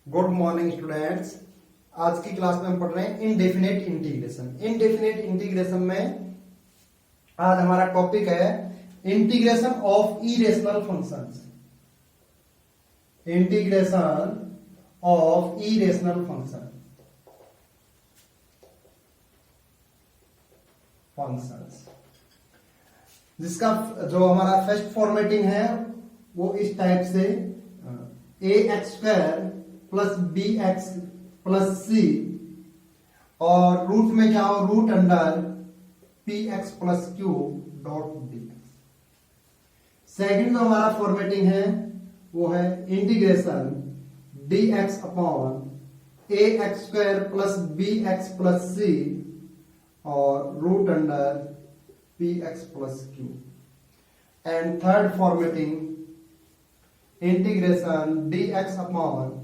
Good morning students. आज की class में हम पढ़ रहे हैं इनडेफिनेट इंटीग्रेशन। इनडेफिनेट इंटीग्रेशन में आज हमारा टॉपिक है integration of irrational functions. Integration of irrational functions जिसका जो हमारा फर्स्ट फॉर्मेटिंग है वो इस टाइप से A X square plus B X plus C और रूट में क्या हो, root under P x plus Q dot D. Second जो हमारा फॉर्मेटिंग है वो है integration D X upon A X square plus B X plus C और root under P x plus Q. And third formatting integration D X upon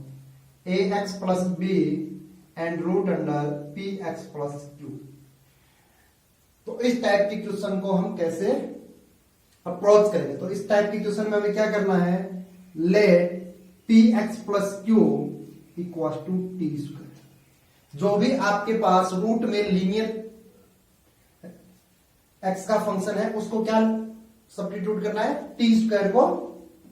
A X plus B and root under P x plus Q. तो इस type की question को हम कैसे approach करेंगे? तो इस टाइप की क्वेश्चन में हमें क्या करना है, let p x plus q equal to t square. जो भी आपके पास रूट में लीनियर एक्स का फंक्शन है उसको क्या सब्स्टिट्यूट करना है, टी स्क्वायर को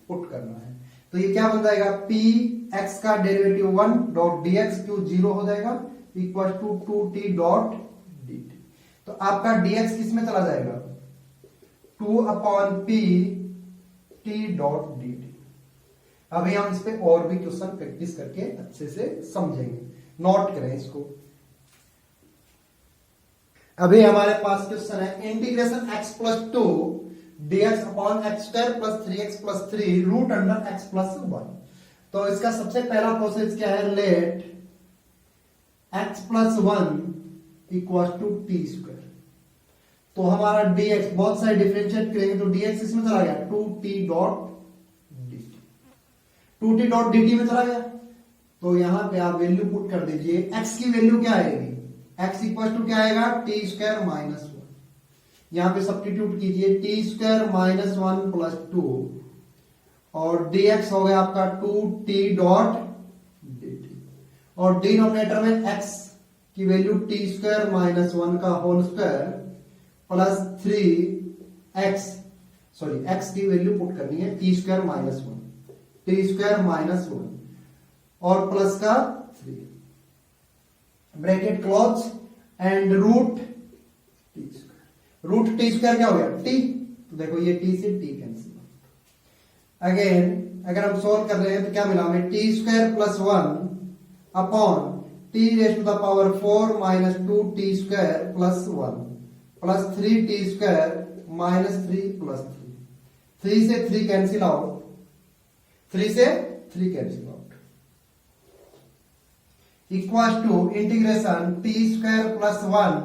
पुट करना है। तो ये क्या बन जाएगा, पी एक्स का derivative 1 dot d x q 0 हो जाएगा equal to 2t dot D t. तो आपका dx किस में चला जाएगा, 2 upon p t dot D t. अभी हम इस पे और भी क्वेश्चन प्रैक्टिस करके अच्छे से समझेंगे, नोट करें इसको। अभी हमारे पास क्वेश्चन है integration x plus 2 dx upon x square plus 3x plus 3 root under x plus 1। तो इसका सबसे पहला प्रोसेस क्या है, let x plus 1 equal to t square. तो हमारा dx बहुत सारे डिफरेंशिएट करेंगे तो dx इसमें चला गया 2t dot dt, 2t dot dt में चला गया। तो यहां पे आप वैल्यू पुट कर दीजिए, x की वैल्यू क्या आएगी, x इक्वल टू क्या आएगा, टी स्क्वायर माइनस 1। यहां पे सब्स्टिट्यूट कीजिए, टी स्क्वायर माइनस 1 प्लस 2 और dx हो गया आपका 2t डॉट dt और डिनोमिनेटर में x की वैल्यू टी स्क्वायर माइनस 1 का whole square plus 3x, sorry x की वैल्यू पुट करनी है t square minus 1, t square minus 1 और प्लस का 3 bracket close and root t square. Root t square क्या हो गया, टी। तो देखो ये टी से टी कैंसिल। अगेन अगर हम सोल्व कर रहे हैं तो क्या मिला हमें, t square plus 1 upon t raise to the power 4 minus 2 t square plus 1 plus 3 t square minus 3 plus 3। 3 से 3 कैंसिल आउट, 3 से 3 cancel out equal to integration t square plus 1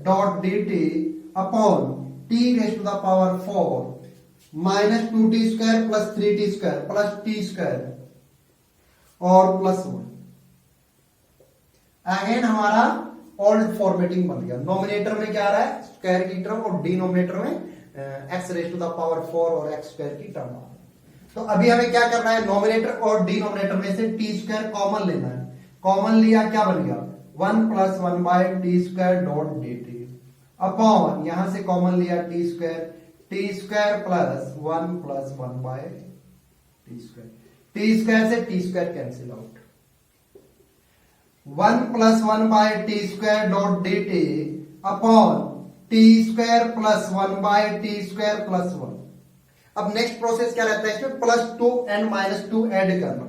dot D T upon t raise to the power 4 minus 2t square plus 3t square plus t square और plus 1। Again हमारा old formatting बन गया। Nominator में क्या आ रहा है, square की term और डिनोमिनेटर में x raise to the power 4 और एक्स स्क्वायर की टर्म आ रही है। तो अभी हमें क्या करना है, नोमिनेटर और डिनोमिनेटर में से टी स्क्वायर कॉमन लेना है। कॉमन लिया, क्या बन गया, 1 plus 1 by T square dot D T upon यहां से कॉमन लिया T square plus 1 plus 1 by T square. T square से T square cancel out, 1 plus 1 by T square dot D T upon T square plus 1 by T square plus 1। अब next process क्या रहता है, इसमें plus 2 and minus 2 add करना।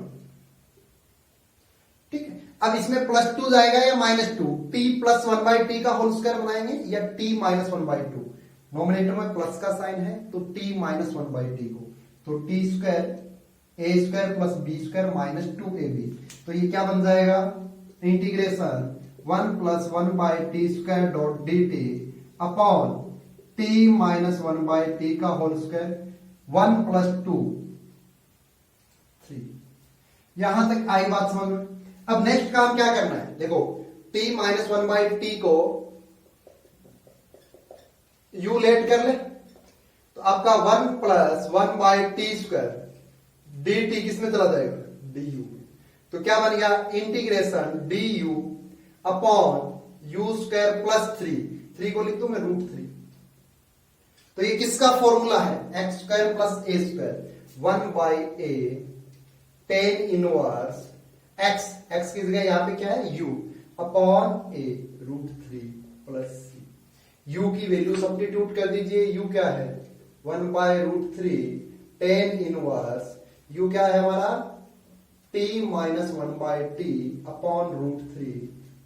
ठीक है, अब इसमें प्लस 2 जाएगा या minus 2, T plus 1 by T का होल स्क्वायर बनाएंगे या टी माइनस 1 बाय 2। नोमिनेटर में प्लस का साइन है तो t माइनस 1 बाई टी को, तो T square A square plus B square minus 2ab। तो ये क्या बन जाएगा, integration 1 plus 1 by T square dot D T upon T minus 1 by T का होल स्क्वायर 1 प्लस 2 3। यहां तक आई बात समझ में। अब नेक्स्ट काम क्या करना है, देखो t माइनस 1 बाई टी को यू लेट कर ले तो आपका 1 plus 1 by T square D T किस में चला जाएगा, डी यू। तो क्या बन गया, integration D you upon you square plus 3 को लिख दूं मैं √3। तो ये किसका फॉर्मूला है, X square plus A square 1/a tan inverse X की जगह यहां पे क्या है u upon A √3 plus c। u की वैल्यू सब्स्टिट्यूट कर दीजिए, u क्या है 1/√3 tan इनवर्स u क्या है हमारा t minus 1/t upon √3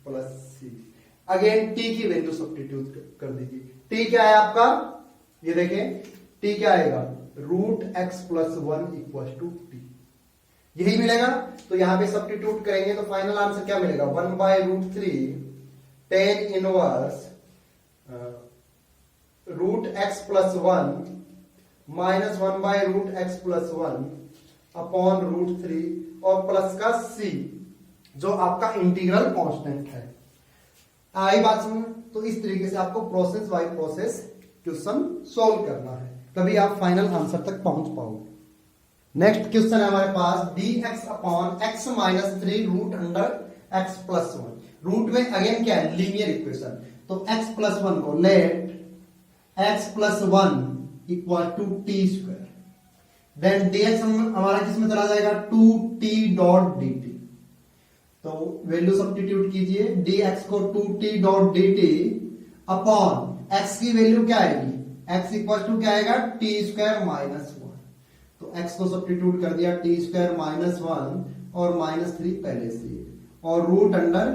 plus c। Again t की वैल्यू सब्स्टिट्यूट कर दीजिए, t क्या है आपका, ये देखें t क्या आएगा √x plus 1 equal to t, यही मिलेगा। तो यहां पे सब्स्टिट्यूट करेंगे तो फाइनल आंसर क्या मिलेगा 1/√3 tan inverse √x plus 1 minus 1/√x plus 1 upon √3 और प्लस का c जो आपका इंटीग्रल कांस्टेंट है। आई बात समझ। तो इस तरीके से आपको process by process question solve करना है, तभी आप फाइनल आंसर तक पहुंच पाओगे। नेक्स्ट क्वेश्चन है हमारे पास dx upon x minus 3 root under x plus 1। Root में अगेन क्या है लीनियर इक्वेशन, तो x प्लस 1 को let x plus 1 equal to t square, then dx हमारा किस में चला जाएगा 2t डॉट dt। तो वैल्यू सब्स्टिट्यूट कीजिए, dx को 2t dot dt upon x की वैल्यू क्या आएगी, x इक्वल टू क्या आएगा t स्क्वायर माइनस 1। तो x को सब्स्टिट्यूट कर दिया t स्क्वायर माइनस 1 और -3 पहले से और रूट अंडर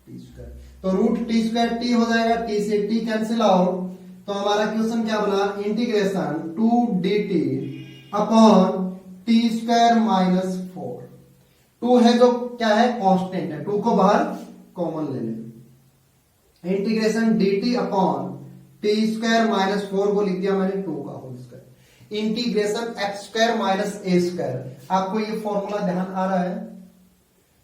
t स्क्वायर। तो रूट t स्क्वायर t हो जाएगा, t से t कैंसिल आउट। तो हमारा क्वेश्चन क्या बना, integration 2 dt upon t square minus 4। 2 है जो क्या है कांस्टेंट है, 2 को बाहर कॉमन ले लें। Integration dt upon T square minus 4 को लिख दिया मैंने 2 का whole square. Integration X square minus A square, आपको ये फॉर्मूला ध्यान आ रहा है,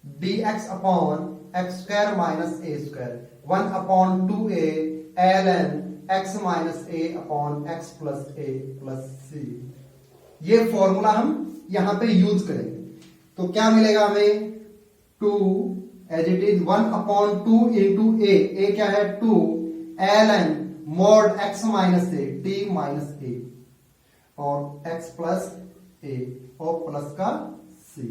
dx upon x square minus A square 1 upon 2a ln x minus A upon X plus A plus C. ये फॉर्मूला हम यहां पे यूज करेंगे। तो क्या मिलेगा हमें 2 as it is 1 upon 2 into A क्या है 2 ln mod x minus A t minus A और x प्लस ए और प्लस का c।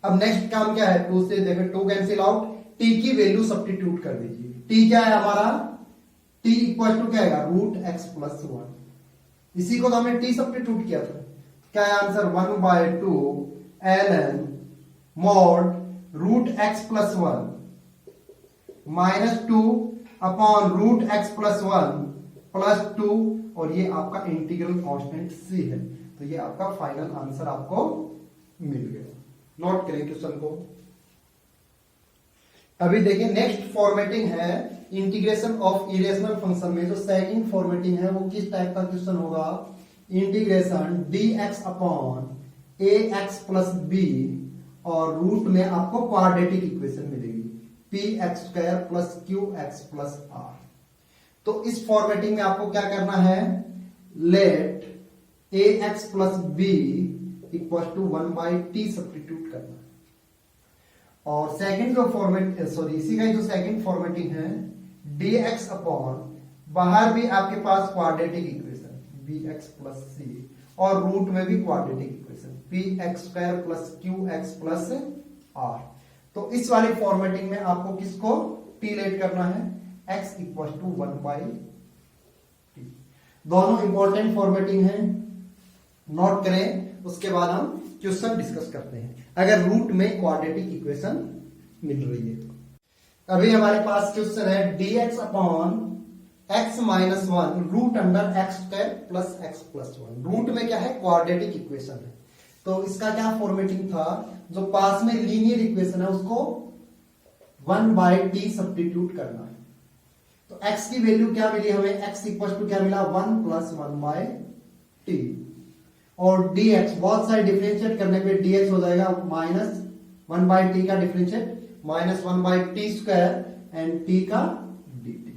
अब नेक्स्ट काम क्या है, 2 से देखो 2 कैंसिल आउट, t की वैल्यू सब्स्टिट्यूट कर दीजिए। t क्या है हमारा, t इक्वल टू क्या आएगा √x प्लस 1। इसी को तो हमने t सब्स्टिट्यूट किया था, क्या है answer 1/2 ln mod √x plus 1 minus 2 upon √x plus 1 plus 2 और ये आपका इंटीग्रल कांस्टेंट c है। तो ये आपका फाइनल आंसर आपको मिल गया। नोट करें क्वेश्चन को। अभी देखिए नेक्स्ट फॉर्मेटिंग है इंटीग्रेशन ऑफ इरेशनल फंक्शन में। जो सेकंड फॉर्मेटिंग है वो किस टाइप का क्वेश्चन होगा, integration dx upon ax plus b और रूट में आपको क्वाड्रेटिक इक्वेशन मिलेगी px square plus qx plus r। तो इस फॉर्मेटिंग में आपको क्या करना है, let ax plus b equal to 1/t substitute करना है। और सेकंड जो फॉर्मेट सॉरी इसी का ही जो सेकंड फॉर्मेटिंग है dx अपॉन बाहर भी आपके पास quadratic equation bx plus c और रूट में भी quadratic equation px square plus qx plus r। तो इस वाली फॉर्मेटिंग में आपको किसको t लेट करना है, x इक्वल टू 1/t। दोनों इंपॉर्टेंट फॉर्मेटिंग है, नोट करें, उसके बाद हम क्वेश्चन डिस्कस करते हैं अगर रूट में क्वाड्रेटिक इक्वेशन मिल रही है। अभी हमारे पास क्वेश्चन है dx upon x minus 1 root under x square plus x plus 1। Root में क्या है क्वाड्रेटिक इक्वेशन है, तो इसका क्या फॉर्मेटिंग था, जो पास में लीनियर इक्वेशन है उसको 1/t सब्स्टिट्यूट करना है। तो x की वैल्यू क्या मिली हमें, x इक्वल टू क्या मिला 1 प्लस 1/t और dx बहुत सारे डिफरेंशिएट करने पे dx हो जाएगा माइनस 1/t का differentiate minus 1/t square and t का dt।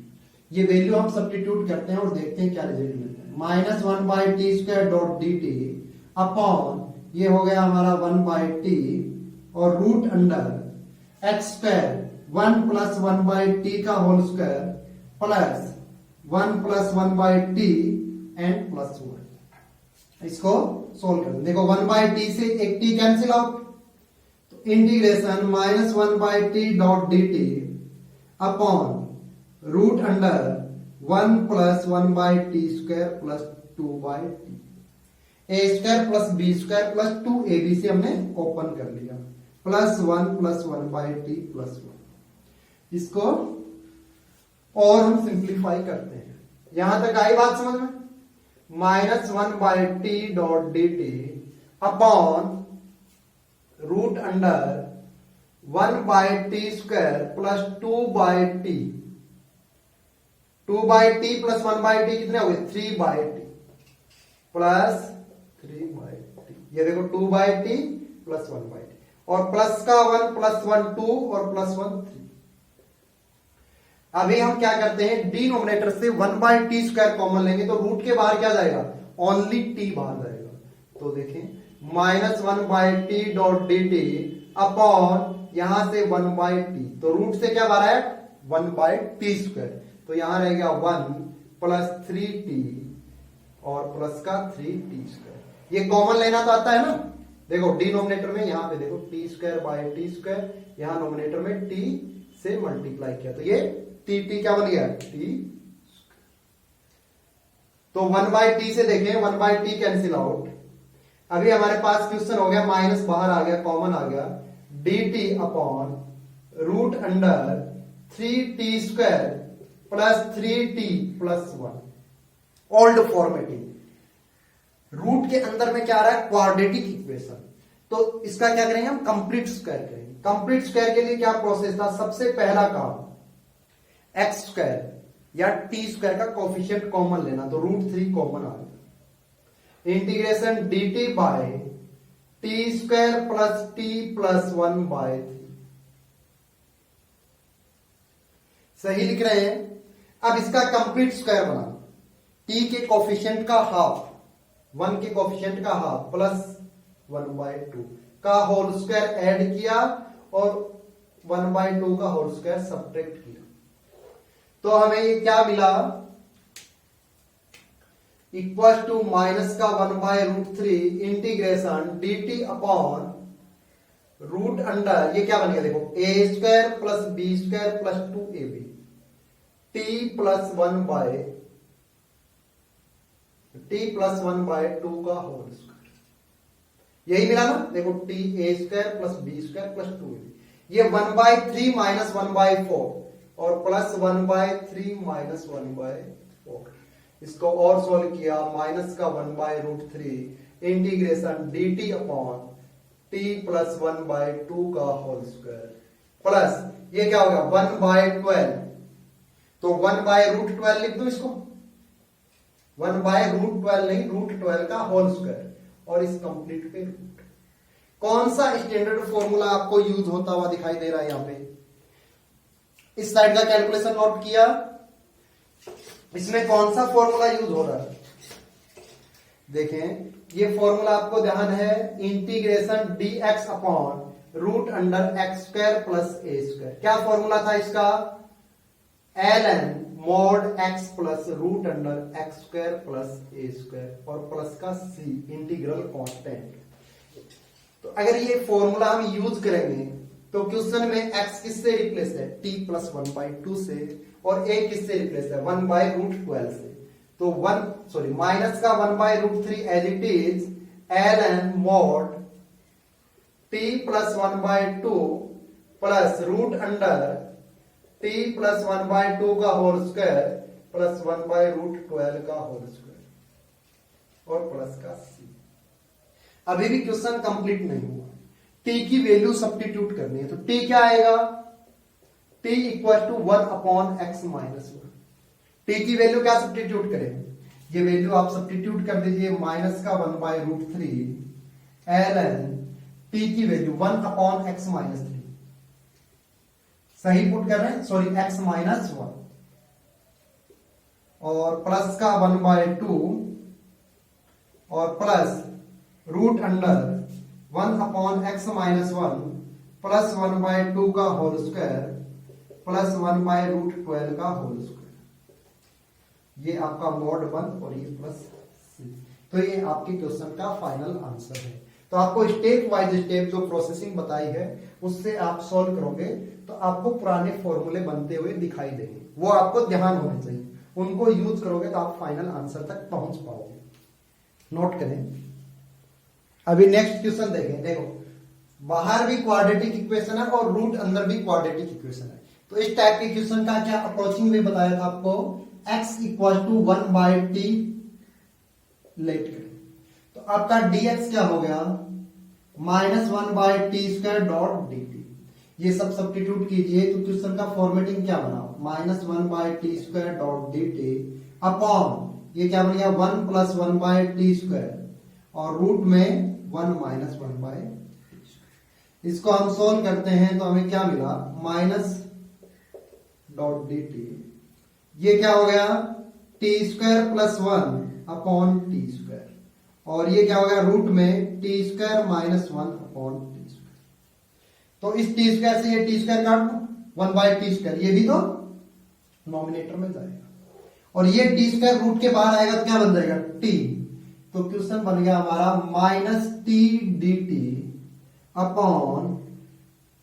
ये वैल्यू हम सब्स्टिट्यूट करते हैं और देखते हैं क्या रिजल्ट मिलता है। Minus 1/t square dot dt upon ये हो गया हमारा 1/t और root under x square 1 plus 1/t का whole square plus 1 plus 1/t and plus 1। इसको सोल्व कर देखो 1/t से एक t कैंसिल आउट, तो integration -1/t dot dt upon root under 1 plus 1/t square plus 2/t, A square plus B square plus 2ab से हमने open कर लिया प्लस 1 प्लस 1/t प्लस 1। इसको और हम सिंप्लीफाई करते हैं। यहां तक आई बात समझ में? -1/t dot dt upon root under 1/t square plus 2/t, 2/t plus 1/t कितने हो गए 3/t प्लस 3/t, ये देखो 2/t प्लस 1/t और प्लस का 1 प्लस 1 2 और प्लस 1 3। अभी हम क्या करते हैं, डिनोमिनेटर से 1/t स्क्वायर कॉमन लेंगे तो रूट के बाहर क्या जाएगा, ओनली t बाहर जाएगा। तो देखें -1/t डॉट dt अपॉन यहां से 1/t, तो रूट से क्या बाहर है 1/t स्क्वायर, तो यहां रह गया 1 प्लस 3t और प्लस का 3t स्क्वायर। ये कॉमन लेना तो आता है ना, देखो डिनोमिनेटर में यहां पे देखो t square by t square, यहां नोमिनेटर में t से मल्टीप्लाई किया तो ये t क्या बन गया t। तो 1/t से देखें 1/t कैंसिल आउट। अभी हमारे पास क्वेश्चन हो गया माइनस बाहर आ गया, कॉमन आ गया, dt upon root under 3t square plus 3t plus 1। Old formatting, root के अंदर में क्या आ रहा है क्वाड्रेटिक इक्वेशन, तो इसका क्या करेंगे हम कंप्लीट स्क्वायर करेंगे। कंप्लीट स्क्वायर के लिए क्या प्रोसेस था, सबसे पहला काम एक्स स्क्वायर या टी स्क्वायर का कोफिशिएंट कॉमन लेना, तो √3 कॉमन आ गया, integration dt by T square plus t plus 1/3। सही लिख रहे हैं। अब इसका कंप्लीट स्क्वायर बना, t के कोफिशिएंट का हाफ, 1 के कोफिशिएंट का हाफ प्लस 1/2 का होल स्क्वायर ऐड किया और 1/2 का होल स्क्वायर सब्ट्रैक्ट किया, तो हमें ये क्या मिला, इक्वल टू माइनस का 1/√3 integration dt upon root under, ये क्या बन गया देखो a square plus B square plus 2ab t plus 1/2 का होल स्क्वायर, यही मिला ना, देखो t a square plus B square plus 2ab, ये 1/3 माइनस 1/4 और प्लस 1/3 माइनस 1/4। इसको और सोल्व किया, माइनस का 1/√3 integration dt upon t plus 1/2 का होल स्क्वायर प्लस ये क्या हो गया 1/12, तो 1/√12 लिख दो इसको, 1/√12 नहीं √12 का होल स्क्वायर और इस कंप्लीट पे रूट। कौन सा स्टैंडर्ड फॉर्मूला आपको यूज होता हुआ दिखाई दे रहा है यहां पे, इस साइड का कैलकुलेशन नोट किया, इसमें कौन सा फॉर्मूला यूज हो रहा है, देखें ये फॉर्मूला आपको ध्यान है, integration dx upon root under x square plus A square. क्या फॉर्मूला था इसका, ln mod x plus root under x square plus A square और प्लस का c इंटीग्रल कांस्टेंट। तो अगर ये फॉर्मूला हम यूज करेंगे तो क्वेश्चन में x किससे रिप्लेस है, t प्लस 1/2 से, और a किससे रिप्लेस है 1/√12 से, तो माइनस का 1/√3 as it is ln mod t plus 1/2 plus root under t plus 1/2 का होल स्क्वायर प्लस 1/√12 का होल स्क्वायर और प्लस का c। अभी भी क्वेश्चन कंप्लीट नहीं हुआ, t की वैल्यू सब्स्टिट्यूट करनी है, तो t क्या आएगा, t equal to 1 upon x minus 1। t की वैल्यू क्या सब्स्टिट्यूट करें, ये वैल्यू आप सब्स्टिट्यूट कर दीजिए, माइनस का 1/√3 ln t की वैल्यू 1 अपॉन x माइनस 3, सही पुट कर रहे हैं, सॉरी x माइनस 1 और प्लस का 1/2 और plus root under 1 upon x minus 1 plus 1/2 का होल स्क्वायर प्लस 1/√12 का होल स्क्वायर। ये आपका मॉड 1 और ये प्लस सी। तो ये आपके क्वेश्चन का फाइनल आंसर है। तो आपको स्टेप वाइज स्टेप जो प्रोसेसिंग बताई है उससे आप सॉल्व करोगे तो आपको पुराने फॉर्मूले बनते हुए दिखाई देंगे, वो आपको ध्यान होने चाहिए, उनको यूज करोगे तो आप फाइनल आंसर तक पहुंच पाओगे। नोट करें। अभी नेक्स्ट क्वेश्चन देखें। देखो बाहर भी क्वाड्रेटिक इक्वेशन है और रूट अंदर भी क्वाड्रेटिक इक्वेशन है। तो इस टाइप के क्वेश्चन का क्या अप्रोचिंग में बताया था आपको, x equal to 1/t late करें तो आपका dx क्या हो गया -1/t² डॉट dt। ये सब सब्स्टिट्यूट कीजिए तो क्वेश्चन का फॉर्मेटिंग क्या बना, -1/t² डॉट dt अपॉन ये क्या बन गया 1 + 1/t² और रूट में 1 - 1/t²। इसको हम सोल्व करते हैं तो हमें क्या मिला माइनस डॉट dt। ये क्या हो गया t² + 1 अपॉन t²। और ये क्या हो गया रूट में t² - 1 अपॉन t²। तो इस t² से ये t² काट दो 1/t², ये भी तो नॉमिनेटर में जाएगा और ये t² रूट के बाहर आएगा तो क्या बन जाएगा t। तो क्वेश्चन बन गया हमारा -t dt अपॉन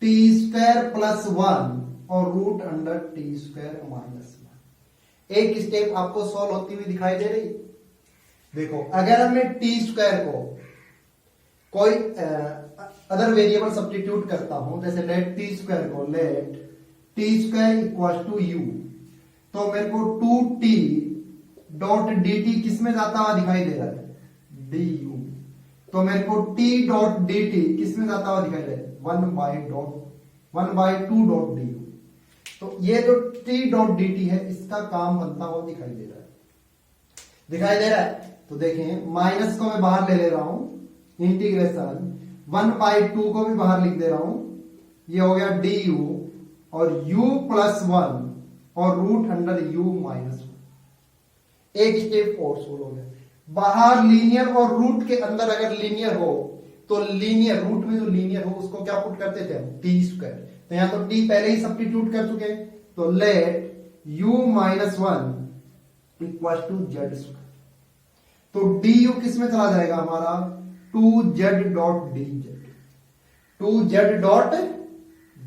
t² + 1 और रूट अंडर t² - 1। एक स्टेप आपको सॉल्व होती हुई दिखाई दे रही। देखो अगर हमने t² को कोई अदर वेरिएबल सब्स्टिट्यूट करता हूं, जैसे लेट t² को late t² equal to u, तो मेरे को 2t डॉट dt किस में जाता हुआ दिखाई दे रहा है du। तो मेरे को t डॉट dt किस में जाता हुआ दिखाई दे रहा है 1/2 डॉट du। तो ये जो t डॉट dt है इसका काम बनता हुआ दिखाई दे रहा है। तो देखें माइनस को मैं बाहर ले ले रहा हूं, इंटीग्रेशन 1/2 को भी बाहर लिख दे रहा हूं, ये हो गया du और u + 1 और रूट अंडर u - 1। एक स्टेप और सोल्व हो गया। बाहर लीनियर और रूट के अंदर अगर लीनियर हो तो लीनियर रूट में जो लीनियर हो उसको क्या पुट करते थे हम t²। तो यहां तो t पहले ही सब्स्टिट्यूट कर चुके हैं, तो late u - 1 equal to z²। तो du किस में चला जाएगा हमारा 2z dot dz। 2z dot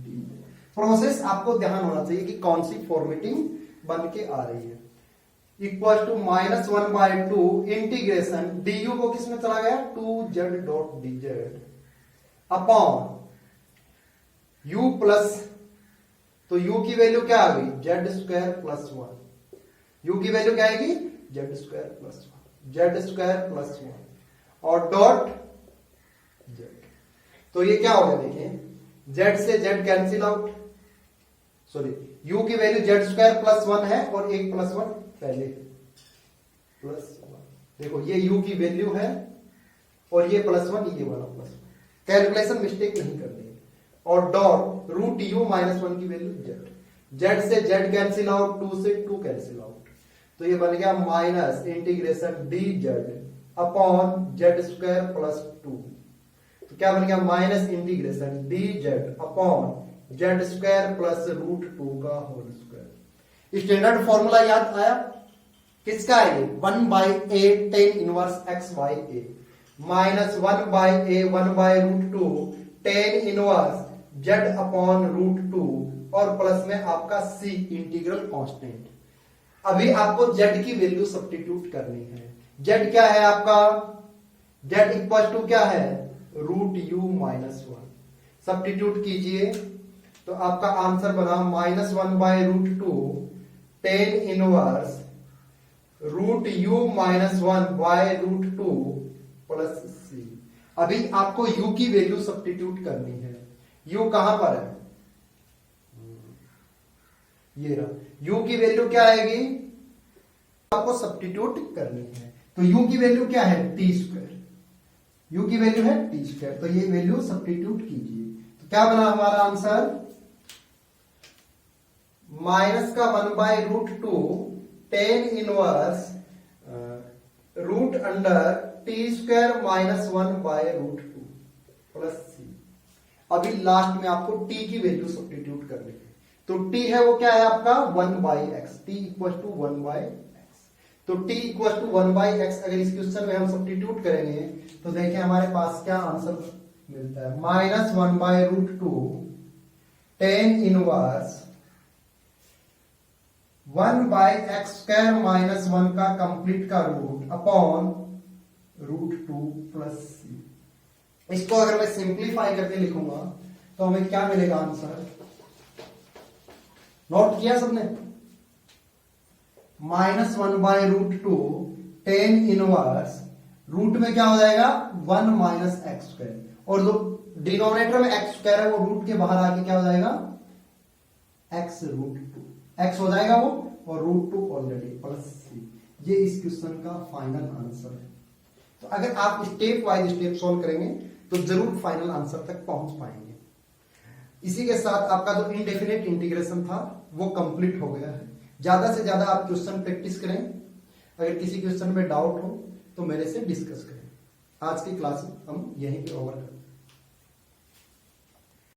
dz। Process आपको ध्यान होना चाहिए कि कौन सी फॉर्मेटिंग बन के आ रही है। इक्वल टू -1/2 इंटीग्रेशन du को किस में चला गया 2z dot dz upon u plus, तो u की वैल्यू क्या आ गई z² + 1। u की वैल्यू क्या आएगी z² + 1 z² + 1 और डॉट z। तो ये क्या हो गया देखिए z से z cancel out, sorry u की वैल्यू z² + 1 है और 1 + 1 पहले +1। देखो ये u की वैल्यू है और ये +1 ये वाला +1, कैलकुलेशन मिस्टेक नहीं करनी है। और डॉट रूट u - 1 की वैल्यू z से z कैंसिल आउट, 2 से 2 कैंसिल आउट, तो ये बन गया minus integration dz upon z² + 2। तो क्या बन गया minus integration dz upon z² + √2 का होल स्क्वायर। स्टैंडर्ड फॉर्मूला याद आया किसका है ये 1/a tan inverse x/a minus 1/a 1/√2 tan inverse z upon √2 और प्लस में आपका c इंटीग्रल कांस्टेंट। अभी आपको z की वैल्यू सब्स्टिट्यूट करनी है। z क्या है आपका z इक्वल टू क्या है √u - 1। सब्स्टिट्यूट कीजिए तो आपका आंसर बना -1/√2 tan inverse √u - 1/√2 plus c। अभी आपको u की वैल्यू सब्स्टिट्यूट करनी है। u कहां पर है, ये रहा। u की वैल्यू क्या आएगी आपको सब्स्टिट्यूट करनी है। तो u की वैल्यू क्या है t², u की वैल्यू है t²। तो ये वैल्यू सब्स्टिट्यूट कीजिए तो क्या बना हमारा आंसर माइनस का 1/√2 tan inverse root under t² - 1/√2 plus c। अभी लास्ट में आपको t की वैल्यू सब्स्टिट्यूट करनी है। तो t है वो क्या है आपका 1/x, t equal to 1/x। तो t इक्वल टू 1/x अगर इस क्वेश्चन में हम सब्स्टिट्यूट करेंगे तो देखिए हमारे पास क्या आंसर मिलता है, -1/√2 tan इनवर्स 1/x² माइनस 1 का कंप्लीट का रूट अपॉन √2 प्लस c। इसको अगर मैं सिंप्लीफाई करके लिखूंगा तो हमें क्या मिलेगा आंसर, नोट किया सबने, -1/√2 tan इनवर्स रूट में क्या हो जाएगा 1 - x², और जो डिनोमिनेटर में x² है वो रूट के बाहर आके क्या हो जाएगा x√2, x हो जाएगा वो, और √2 ऑलरेडी प्लस c। ये इस क्वेश्चन का फाइनल आंसर है। तो अगर आप स्टेप वाइज स्टेप सॉल्व करेंगे तो जरूर फाइनल आंसर तक पहुंच पाएंगे। इसी के साथ आपका जो इनडेफिनेट इंटीग्रेशन था वो कंप्लीट हो गया है। ज्यादा से ज्यादा आप क्वेश्चन प्रैक्टिस करें, अगर किसी क्वेश्चन में डाउट हो तो मेरे से डिस्कस करें। आज की क्लास हम यहीं पे ओवर करते हैं।